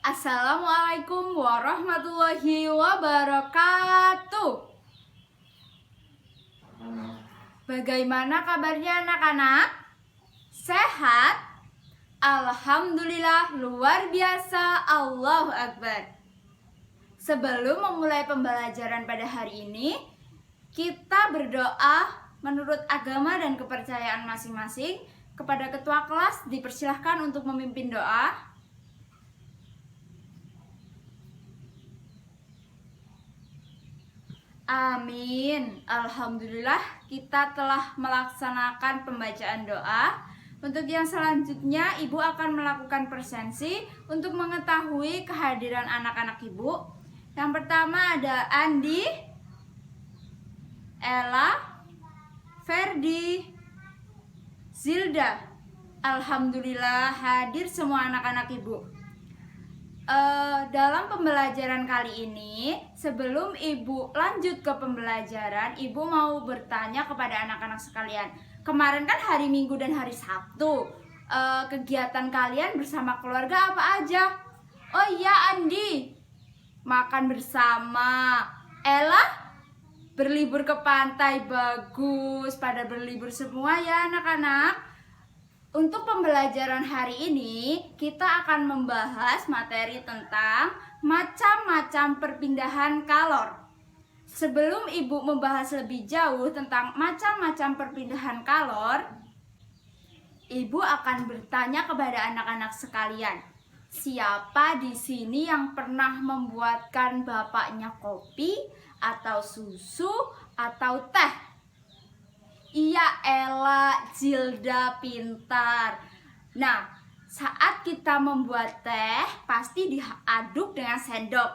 Assalamualaikum warahmatullahi wabarakatuh. Bagaimana kabarnya anak-anak? Sehat? Alhamdulillah, luar biasa, Allahu Akbar. Sebelum memulai pembelajaran pada hari ini, kita berdoa menurut agama dan kepercayaan masing-masing. Kepada ketua kelas dipersilahkan untuk memimpin doa. Amin. Alhamdulillah kita telah melaksanakan pembacaan doa. Untuk yang selanjutnya, Ibu akan melakukan presensi untuk mengetahui kehadiran anak-anak Ibu. Yang pertama ada Andi, Ella, Ferdi, Zilda. Alhamdulillah hadir semua anak-anak Ibu. Dalam pembelajaran kali ini, sebelum Ibu lanjut ke pembelajaran, Ibu mau bertanya kepada anak-anak sekalian. Kemarin kan hari Minggu dan hari Sabtu, kegiatan kalian bersama keluarga apa aja? Oh iya Andi, makan bersama. Ella, berlibur ke pantai, bagus. Pada berlibur semua ya anak-anak. Untuk pembelajaran hari ini, kita akan membahas materi tentang macam-macam perpindahan kalor. Sebelum Ibu membahas lebih jauh tentang macam-macam perpindahan kalor, Ibu akan bertanya kepada anak-anak sekalian, siapa di sini yang pernah membuatkan bapaknya kopi atau susu atau teh? Iya, Ella, Zilda, pintar. Nah, saat kita membuat teh, pasti diaduk dengan sendok.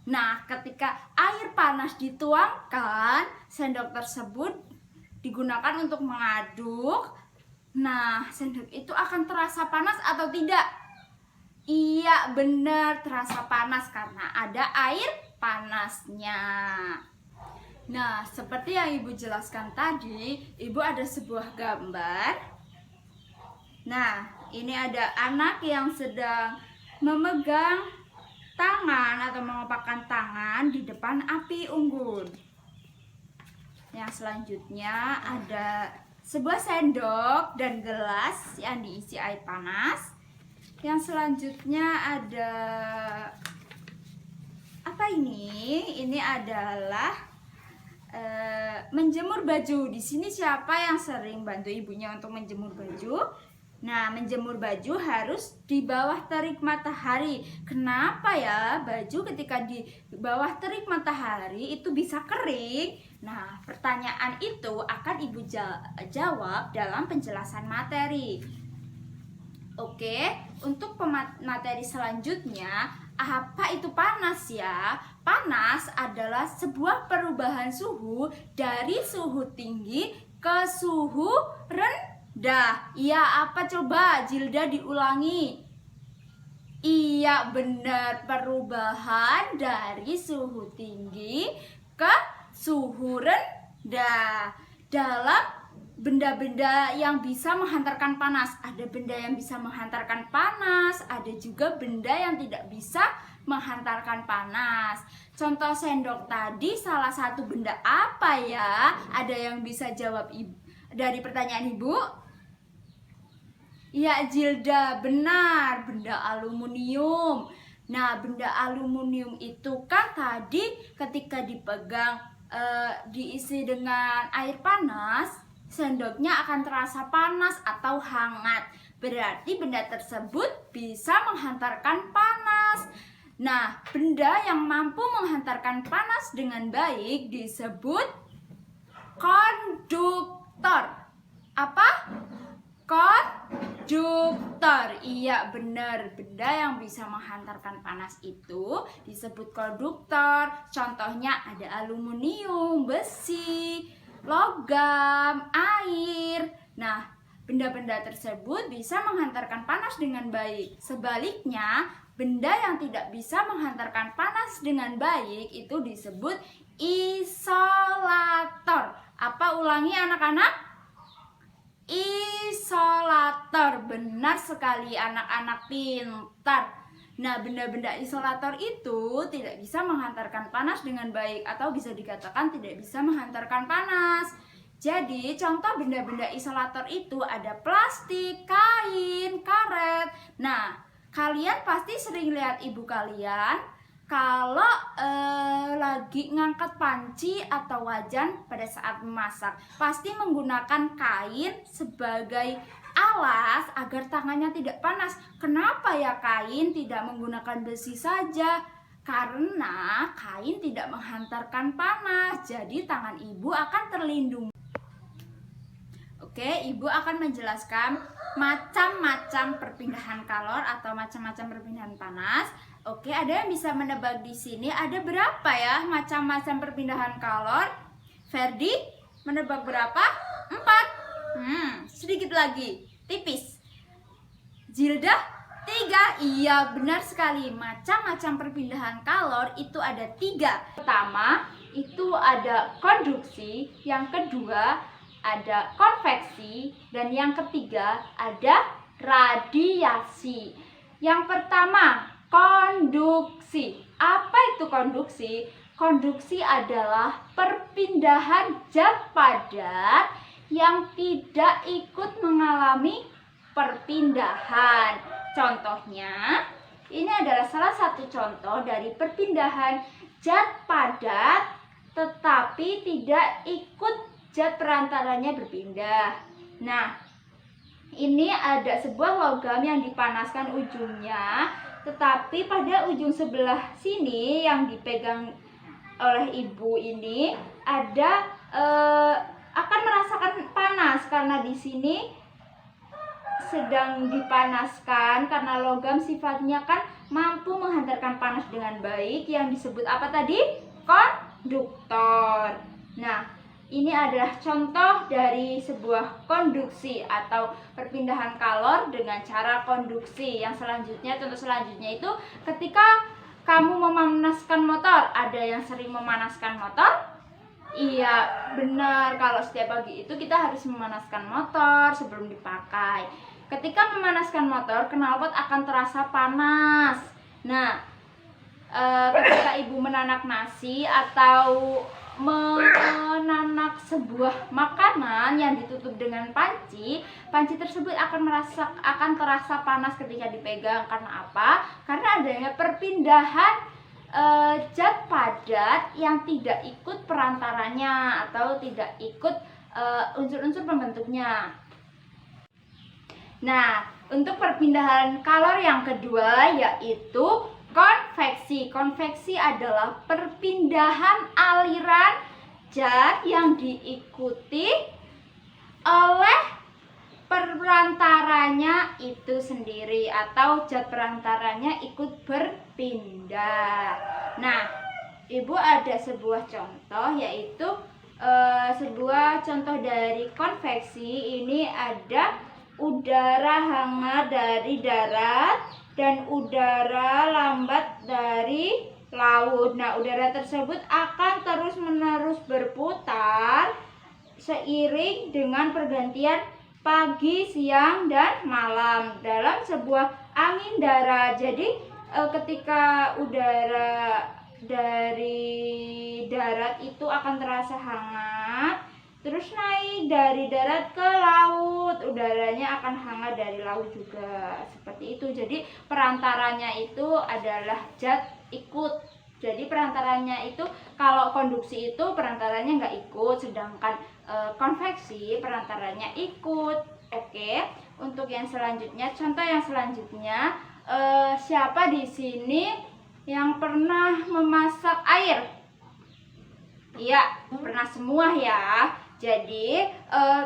Nah, ketika air panas dituangkan, sendok tersebut digunakan untuk mengaduk. Nah, sendok itu akan terasa panas atau tidak? Iya, benar, terasa panas karena ada air panasnya. Nah, seperti yang Ibu jelaskan tadi, Ibu ada sebuah gambar. Nah, ini ada anak yang sedang memegang tangan atau mengepakkan tangan di depan api unggun. Yang selanjutnya ada sebuah sendok dan gelas yang diisi air panas. Yang selanjutnya ada apa ini? Ini adalah menjemur baju. Di sini siapa yang sering bantu ibunya untuk menjemur baju? Nah, menjemur baju harus di bawah terik matahari. Kenapa ya baju ketika di bawah terik matahari itu bisa kering? Nah, pertanyaan itu akan Ibu jawab dalam penjelasan materi. Oke, untuk materi selanjutnya, apa itu panas ya? Panas adalah sebuah perubahan suhu dari suhu tinggi ke suhu rendah. Iya, apa coba? Zilda diulangi. Iya, benar, perubahan dari suhu tinggi ke suhu rendah. Dalam benda-benda yang bisa menghantarkan panas, ada benda yang bisa menghantarkan panas, ada juga benda yang tidak bisa menghantarkan panas. Contoh sendok tadi salah satu benda apa ya? Ada yang bisa jawab dari pertanyaan Ibu? Ya, Zilda, benar, benda aluminium. Nah, benda aluminium itu kan tadi ketika dipegang diisi dengan air panas, sendoknya akan terasa panas atau hangat. Berarti benda tersebut bisa menghantarkan panas. Nah, benda yang mampu menghantarkan panas dengan baik disebut konduktor. Apa? Konduktor. Iya, benar. Benda yang bisa menghantarkan panas itu disebut konduktor. Contohnya ada aluminium, besi, logam, air. Nah, benda-benda tersebut bisa menghantarkan panas dengan baik. Sebaliknya, benda yang tidak bisa menghantarkan panas dengan baik itu disebut isolator. Apa, ulangi anak-anak? Isolator. Benar sekali anak-anak pintar. Nah, benda-benda isolator itu tidak bisa menghantarkan panas dengan baik, atau bisa dikatakan tidak bisa menghantarkan panas. Jadi, contoh benda-benda isolator itu ada plastik, kain, karet. Nah, kalian pasti sering lihat ibu kalian kalau lagi ngangkat panci atau wajan pada saat memasak, pasti menggunakan kain sebagai alas agar tangannya tidak panas. Kenapa ya kain tidak menggunakan besi saja? Karena kain tidak menghantarkan panas, jadi tangan ibu akan terlindung. Oke, ibu akan menjelaskan macam-macam perpindahan kalor atau macam-macam perpindahan panas. Oke, ada yang bisa menebak di sini ada berapa ya macam-macam perpindahan kalor? Ferdi, menebak berapa? 4. Sedikit lagi, tipis. Zilda, 3. Iya, benar sekali. Macam-macam perpindahan kalor itu ada 3. Pertama, itu ada konduksi. Yang kedua, ada konveksi. Dan yang ketiga, ada radiasi. Yang pertama, konduksi. Apa itu konduksi? Konduksi adalah perpindahan zat padat yang tidak ikut mengalami perpindahan. Contohnya, ini adalah salah satu contoh dari perpindahan zat padat tetapi tidak ikut zat perantaranya berpindah. Nah, ini ada sebuah logam yang dipanaskan ujungnya, tetapi pada ujung sebelah sini yang dipegang oleh ibu ini ada akan merasakan panas karena di sini sedang dipanaskan, karena logam sifatnya kan mampu menghantarkan panas dengan baik, yang disebut apa tadi? Konduktor. Nah, ini adalah contoh dari sebuah konduksi atau perpindahan kalor dengan cara konduksi. Yang selanjutnya, contoh selanjutnya itu ketika kamu memanaskan motor. Ada yang sering memanaskan motor? Iya, benar. Kalau setiap pagi itu kita harus memanaskan motor sebelum dipakai. Ketika memanaskan motor, knalpot akan terasa panas. Nah, ketika ibu menanak nasi atau menanak sebuah makanan yang ditutup dengan panci, panci tersebut akan terasa panas ketika dipegang. Karena apa? Karena adanya perpindahan zat padat yang tidak ikut perantaranya atau tidak ikut unsur-unsur pembentuknya. Nah, untuk perpindahan kalor yang kedua yaitu konveksi. Konveksi adalah perpindahan aliran zat yang diikuti oleh perantaranya itu sendiri atau zat perantaranya ikut berpindah. Nah, ibu ada sebuah contoh yaitu sebuah contoh dari konveksi. Ini ada udara hangat dari darat dan udara lambat dari laut. Nah, udara tersebut akan terus-menerus berputar seiring dengan pergantian pagi, siang, dan malam dalam sebuah angin darat. Jadi ketika udara dari darat itu akan terasa hangat, terus naik dari darat ke laut, udaranya akan hangat dari laut juga. Seperti itu. Jadi perantaranya itu adalah zat ikut. Jadi perantaranya itu, kalau konduksi itu perantaranya nggak ikut, sedangkan konveksi perantaranya ikut. Oke, untuk yang selanjutnya, contoh yang selanjutnya, siapa di sini yang pernah memasak air? Iya, pernah semua ya. Jadi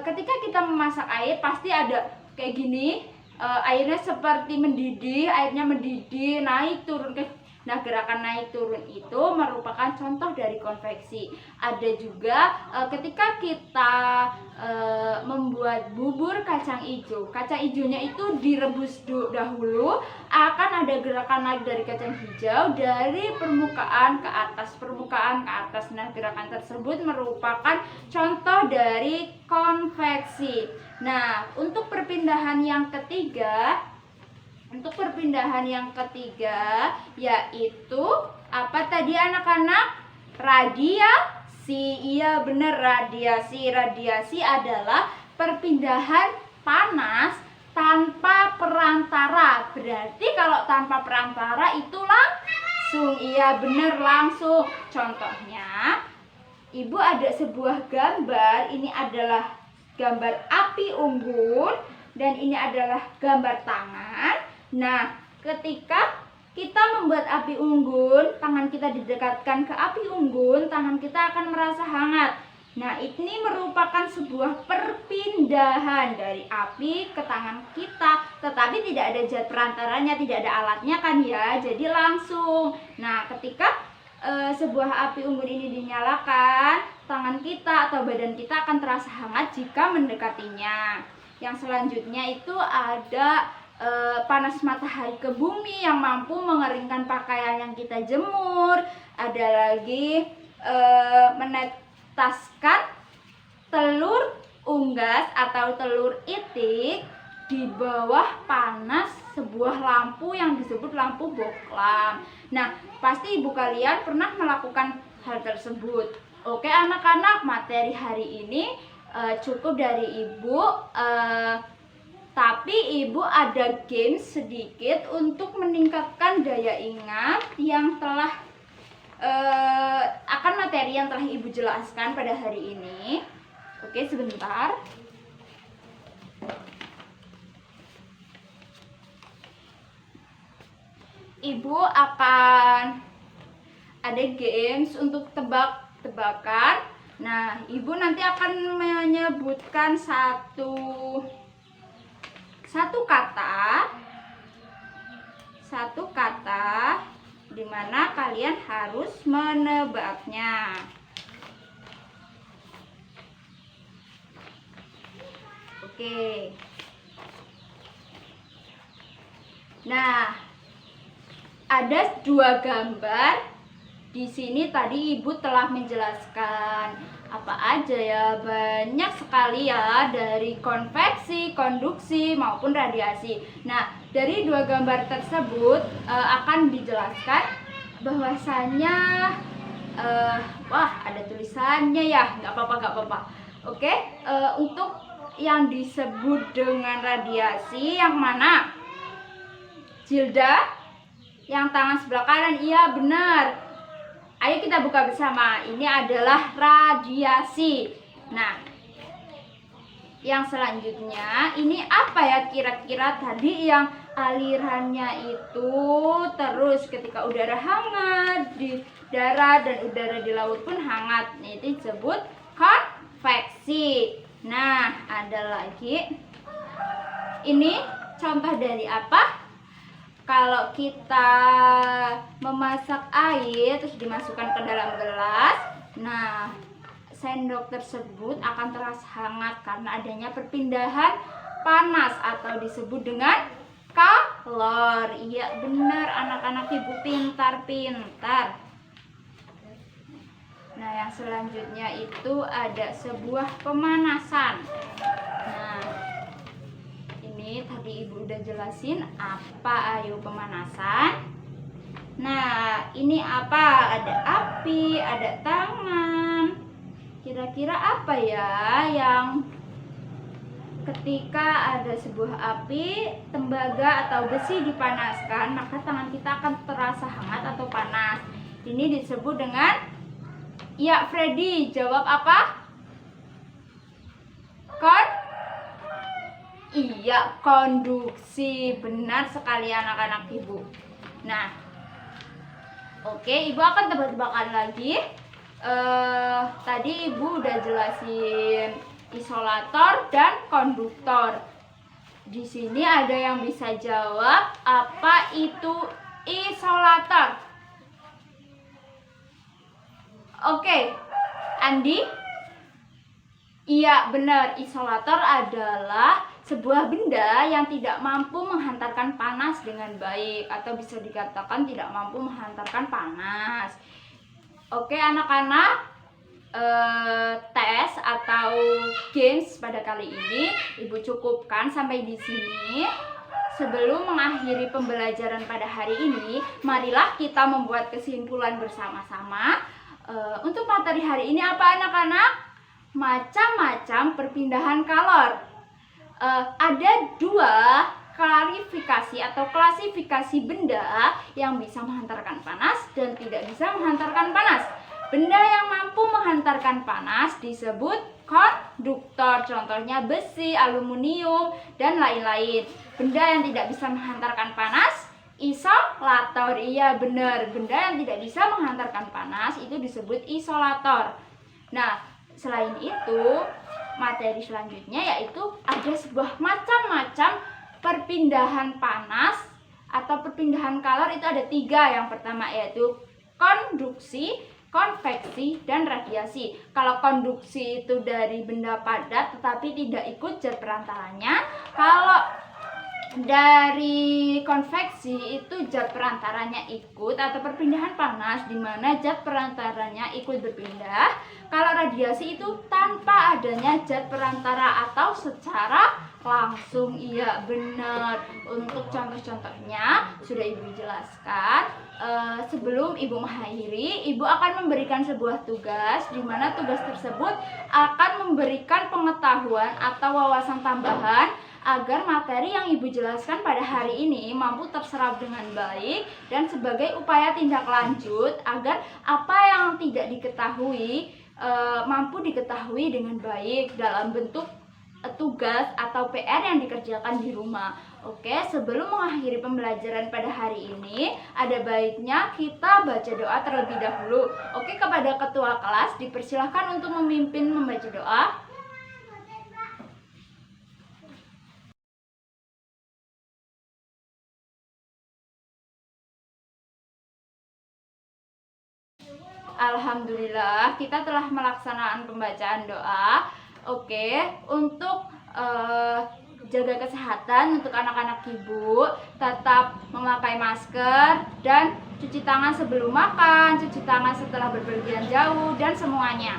ketika kita memasak air pasti ada kayak gini, airnya seperti mendidih, naik turun ke. Nah, gerakan naik turun itu merupakan contoh dari konveksi. Ada juga ketika kita membuat bubur kacang hijau. Kacang hijaunya itu direbus dahulu, akan ada gerakan naik dari kacang hijau dari permukaan ke atas. Nah, gerakan tersebut merupakan contoh dari konveksi. Nah, untuk perpindahan yang ketiga Untuk perpindahan yang ketiga yaitu apa tadi anak-anak? Radiasi. Iya benar, radiasi. Radiasi adalah perpindahan panas tanpa perantara. Berarti kalau tanpa perantara itu langsung. Iya benar, langsung. Contohnya, Ibu ada sebuah gambar. Ini adalah gambar api unggun dan ini adalah gambar tangan. Nah, ketika kita membuat api unggun, tangan kita didekatkan ke api unggun, tangan kita akan merasa hangat. Nah, ini merupakan sebuah perpindahan dari api ke tangan kita, tetapi tidak ada zat perantaranya, tidak ada alatnya kan ya, jadi langsung. Nah, ketika sebuah api unggun ini dinyalakan, tangan kita atau badan kita akan terasa hangat jika mendekatinya. Yang selanjutnya itu ada panas matahari ke bumi yang mampu mengeringkan pakaian yang kita jemur. Ada lagi menetaskan telur unggas atau telur itik di bawah panas sebuah lampu yang disebut lampu boklam. Nah, pasti ibu kalian pernah melakukan hal tersebut. Oke anak-anak, materi hari ini cukup dari ibu. Tapi ibu ada games sedikit untuk meningkatkan daya ingat yang telah akan materi yang telah ibu jelaskan pada hari ini. Oke, sebentar. Ibu akan ada games untuk tebak-tebakan. Nah, ibu nanti akan menyebutkan satu kata di mana kalian harus menebaknya. Oke. Nah, ada dua gambar. Di sini tadi ibu telah menjelaskan apa aja ya, banyak sekali ya, dari konveksi, konduksi maupun radiasi. Nah, dari dua gambar tersebut akan dijelaskan bahwasanya wah ada tulisannya ya, nggak apa-apa. Oke, untuk yang disebut dengan radiasi yang mana? Jilda, yang tangan sebelah kanan, iya benar. Ayo kita buka bersama. Ini adalah radiasi. Nah, yang selanjutnya ini apa ya kira-kira? Tadi yang alirannya itu terus ketika udara hangat di darat dan udara di laut pun hangat. Nah, itu disebut konveksi. Nah, ada lagi. Ini contoh dari apa? Kalau kita memasak air terus dimasukkan ke dalam gelas, nah sendok tersebut akan terasa hangat karena adanya perpindahan panas atau disebut dengan kalor. Iya benar anak-anak, ibu pintar-pintar. Nah, yang selanjutnya itu ada sebuah pemanasan. Nah, ini tadi ibu udah jelasin apa ayo pemanasan. Nah, ini apa? Ada api, ada tangan. Kira-kira apa ya yang ketika ada sebuah api, tembaga atau besi dipanaskan, maka tangan kita akan terasa hangat atau panas. Ini disebut dengan, ya Freddy, jawab apa? Iya, konduksi. Benar sekali anak-anak ibu. Nah, oke, ibu akan tebak-tebakan lagi. Tadi ibu udah jelasin isolator dan konduktor. Di sini ada yang bisa jawab apa itu isolator. Oke, Andi? Iya benar, isolator adalah sebuah benda yang tidak mampu menghantarkan panas dengan baik, atau bisa dikatakan tidak mampu menghantarkan panas. Oke anak-anak, tes atau games pada kali ini ibu cukupkan sampai di sini. sebelum mengakhiri pembelajaran pada hari ini, marilah kita membuat kesimpulan bersama-sama. Untuk materi hari ini apa anak-anak? Macam-macam perpindahan kalor. Ada 2 klarifikasi atau klasifikasi benda yang bisa menghantarkan panas dan tidak bisa menghantarkan panas. Benda yang mampu menghantarkan panas disebut konduktor, contohnya besi, aluminium, dan lain-lain. Benda yang tidak bisa menghantarkan panas, isolator. Iya benar, benda yang tidak bisa menghantarkan panas itu disebut isolator. Nah, selain itu, materi selanjutnya yaitu ada sebuah macam-macam perpindahan panas atau perpindahan kalor. Itu ada 3. Yang pertama yaitu konduksi, konveksi, dan radiasi. Kalau konduksi itu dari benda padat tetapi tidak ikut zat perantaranya. Kalau dari konveksi itu zat perantaranya ikut, atau perpindahan panas di mana zat perantaranya ikut berpindah. Kalau radiasi itu tanpa adanya zat perantara atau secara langsung. Iya benar. Untuk contoh-contohnya sudah Ibu jelaskan. Sebelum Ibu mengakhiri, Ibu akan memberikan sebuah tugas di mana tugas tersebut akan memberikan pengetahuan atau wawasan tambahan agar materi yang Ibu jelaskan pada hari ini mampu terserap dengan baik, dan sebagai upaya tindak lanjut agar apa yang tidak diketahui mampu diketahui dengan baik dalam bentuk tugas atau PR yang dikerjakan di rumah. Oke, sebelum mengakhiri pembelajaran pada hari ini, ada baiknya kita baca doa terlebih dahulu. Oke, kepada ketua kelas dipersilahkan untuk memimpin membaca doa. Alhamdulillah, kita telah melaksanakan pembacaan doa. Oke, untuk jaga kesehatan untuk anak-anak Ibu, tetap memakai masker dan cuci tangan sebelum makan, cuci tangan setelah berpergian jauh, dan semuanya.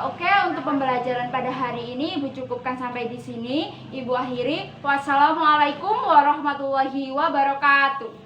Oke, untuk pembelajaran pada hari ini Ibu cukupkan sampai di sini. Ibu akhiri. Wassalamualaikum warahmatullahi wabarakatuh.